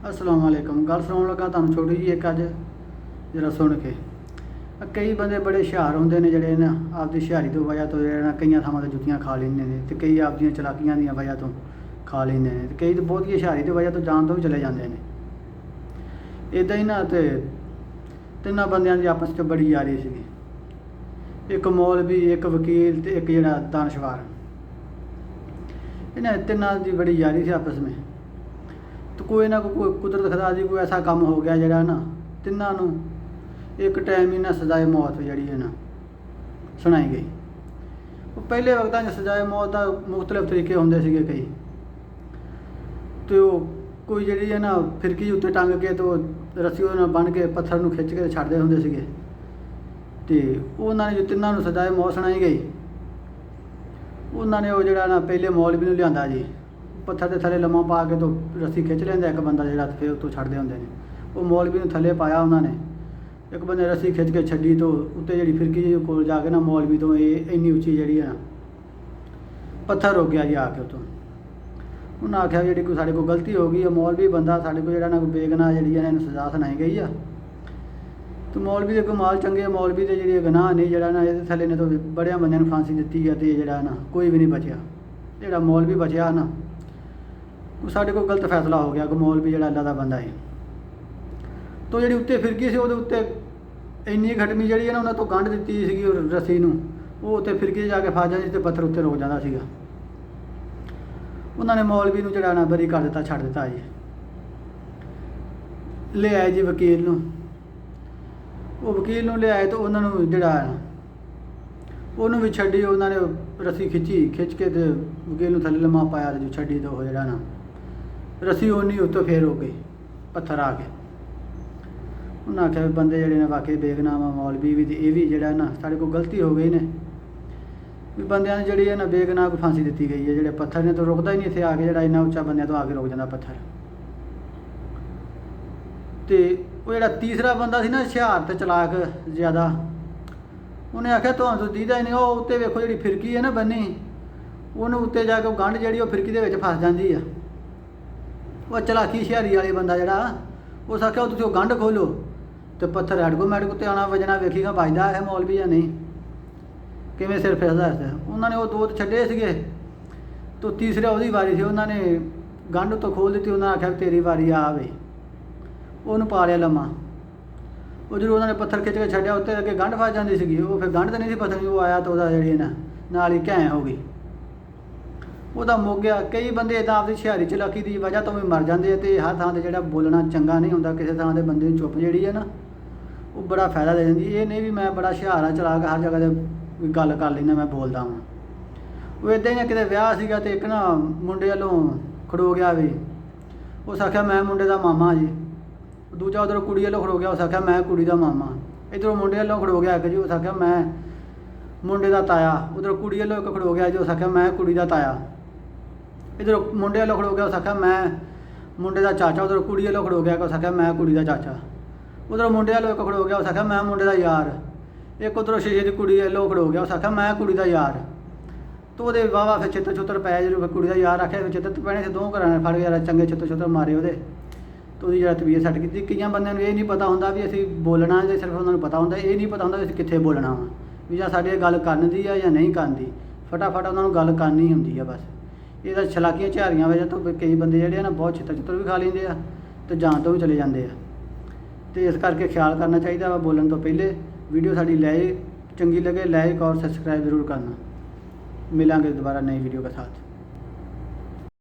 अस्सलाम वालेकुम। गल सुनाउण लगा तुहानूं छोटी जी एक अज जरा सुन के। कई बंदे बड़े हुशियार होंदे ने जिहड़े ना आपदी हुशियारी तो वजह तो जिहड़े ना कईयां थावां ते जुत्तियां खा लैंदे ने ते कई आपदियां चलाकियां दी वजह तो खा लैंदे ने ते कई तो बहुत हुशियारी की वजह तो जान तो भी चले जाते हैं। इदां ही ना ते तिन्नां बंदियां दी आपस च बड़ी यारी सी। एक मौलवी, एक वकील ते एक जिहड़ा दानशवार, इन्हां तिन्नां दी बड़ी यारी सी आपस में। तो कोई ना कोई कुदरत खुदा दी कोई ऐसा काम हो गया जिहड़ा ना तिन्नां नूं एक टाइम ही ना सजाए मौत जिहड़ी है ना सुनाई गई। वो पहले वक्तां च सजाए मौत का मुख्तलिफ तरीके होंदे सीगे कई। तो कोई जिहड़ी है ना फिरकी उत्ते टंग के तो रस्सी उहदे नाल बन के पत्थर नूं खिच के छड्डदे हुंदे सीगे। ते उन्हां ने जो तिन्नां नूं सजाए मौत सुनाई गई, उन्हां ने वो जिहड़ा ना पहले मौलवी नूं लिआंदा जी, पत्थर के थले लम्मा पा के तो रस्सी खिंच लेंदा एक बंदा जिहड़ा, फिर उत्तों छड्डदे हुंदे ने। वो मौलवी नूं थले पाया उन्होंने, एक बंदे रस्सी खिंच के छड्डी तो उत्ते जिहड़ी फिरकी जी कोल जाके ना मौलवी तो ये इन्नी उच्ची जिहड़ी है ना पत्थर हो गया जी आके उत्तों। उन्हें आख्या जी कोई साढ़े को गलती हो गई है, मौलवी बंदा साढ़े को जिहड़ा ना कोई बेगनाह जिहड़ी है इन्हूं सज़ा सुनाई गई है। तो मौलवी के कोई माल चंगे, मौलवी के जिहड़ी गनाह नहीं जिहड़ा ना इहदे थले ने तो बड़ियां बंदियां नूं फांसी दित्ती है, ते जिहड़ा ना कोई भी नहीं बचिया। जिहड़ा मौलवी बचिया ना साढ़े को गलत फैसला हो गया कि मौलवी जिहड़ा अल्लाह दा बंदा है। तो जिहड़ी उत्ते फिरकी सी उहदे उत्ते इन्नी खटमी जिहड़ी है ना उन्हें तो गंढ दित्ती सीगी रस्सी नूं, वो उत्ते फिरकी जाके फस जांदी ते पत्थर उत्ते रुक जांदा सीगा। उन्होंने मौलवी नूं जिहड़ा ना बरी कर दित्ता, छड्ड दित्ता जी। ले आए जी वकील नूं, वो वकील नूं ले आए तो उन्होंने जिहड़ा उन्होंने भी छड्डी, उन्होंने रस्सी खिच के ते वकील नूं थले लम्मा पाया तो जो छड्डी तो जिहड़ा ना रस्सी उन्नी उत्तों फेर हो गई पत्थर आ के। उन्हें आख्या भी बंदे जिहड़े ने वाकई बेगनाह मौलवी भी, ये भी जिहड़ा ना साढ़े को गलती हो गई ने भी बंदियां जिहड़ी है ना बेगनाह को फांसी दी गई है। जिहड़े पत्थर ने तो रुकदा ही नहीं इत्थे आके, जिहड़ा इन्ना उच्चा बंदियां तो आके रुक जांदा पत्थर। तो वो जिहड़ा तीसरा बंदा सी ना हुशियार ते चलाक ज़्यादा, उन्हें आख्या तुहानूं तो दीदा ही नहीं, वो उत्ते वेखो जिहड़ी फिरकी है ना बन्नी, उन्हें उत्ते जाके गंढ जिहड़ी वो फिरकी दे विच फस जांदी है। वो चलाकी हुशियारी वाले बंदा जिहड़ा उस आख्या तुसीं वो गंढ खोलो तो पत्थर हैडको मैडको उत्ते आना वजना, वेखीगा बजदा है मौलवी या नहीं, किवें सिर फिसदा इस। उन्होंने वो दो छड्डे सीगे, तो तीसरे उसदी वारी सी, उन्होंने गंढ तो खोल दी। उन्होंने आख्या तेरी वारी आ बई, उन्होंने पा लिया लम्मा। वो जो उन्होंने पत्थर खिच के छड्डिया उत्ते अगे गंढ फस जाती सी, वो फिर गंढ तो नहीं सी पत्थर, वो आया तो वह जी ना नाल ही घैं हो गई, वह मुक गया। कई बंदे इदां आपकी हुशियारी चलाकी की वजह तो भी मर जाते हैं। तो हर थां ते जिहड़ा बोलना चंगा नहीं होंदा, किसी थां ते बंदे नूं चुप जिहड़ी है ना वो बड़ा फायदा दे दिंदी। ये नहीं भी मैं बड़ा हुशियार हाँ चलाक हर जगह ते गल कर लैंदा, मैं बोलदा वां। वो इदां ही ना किते विआह सीगा ते एक ना मुंडे वालों खड़ो गया भी, उस आख्या मैं मुंडे दा मामा जी। दूजा उधरों कुड़ी वालों खड़ो गया, उस आख्या मैं कुड़ी दा मामा। इधरों मुंडे वालों खड़ो गया एक जी, उस आख्या मैं मुंडे दा ताया। उधरों कुड़ी वालों एक खड़ो गया जी, उस आख्या मैं कुड़ी दा ताया। इधरों मुंडे वालों खड़ो गया, उस आख्या मैं मुंडे दा चाचा। उधरों कुड़ी वालों खड़ो गया, उस आख्या मैं कुड़ी दा चाचा। उधरों मुंडे वालों एक खड़ो गया, उस आख्या मैं मुंडे दा यार। एक उधरों शीशे की कुड़ी वालों खड़ो गया, उस आख्या मैं कुड़ी दा यार। तो वो वाह वाह फिर चित्तर छुत्तर पै, जो कुड़ी दा यार आख्या फिर चित्तर पैने से दो घर ने फड़ गया चंगे चित्तर छुत्तर मारे वो। तो उसकी जरा तबीयत सैट की। कई बंद ये नहीं पता होंगे भी असी बोलना, जो सिर्फ उन्होंने पता होंगे ये नहीं पता होंगे भी कितने बोलना वा, भी या साड़ी गल करन दी है या नहीं करनी। फटाफट उन्होंने गल करनी होंगी है बस। ये चलाकियां झारियां वजह तो कई बंदे जिहड़े ना बहुत छित्तर छुत्तर भी खा लेंदे आ ते जान तो भी चले जाते हैं। तो इस करके ख्याल करना चाहिए वा बोलने तो पहले। वीडियो साड़ी चंगी लगे लाइक और सबसक्राइब जरूर करना। मिलांगे दोबारा नई वीडियो के साथ।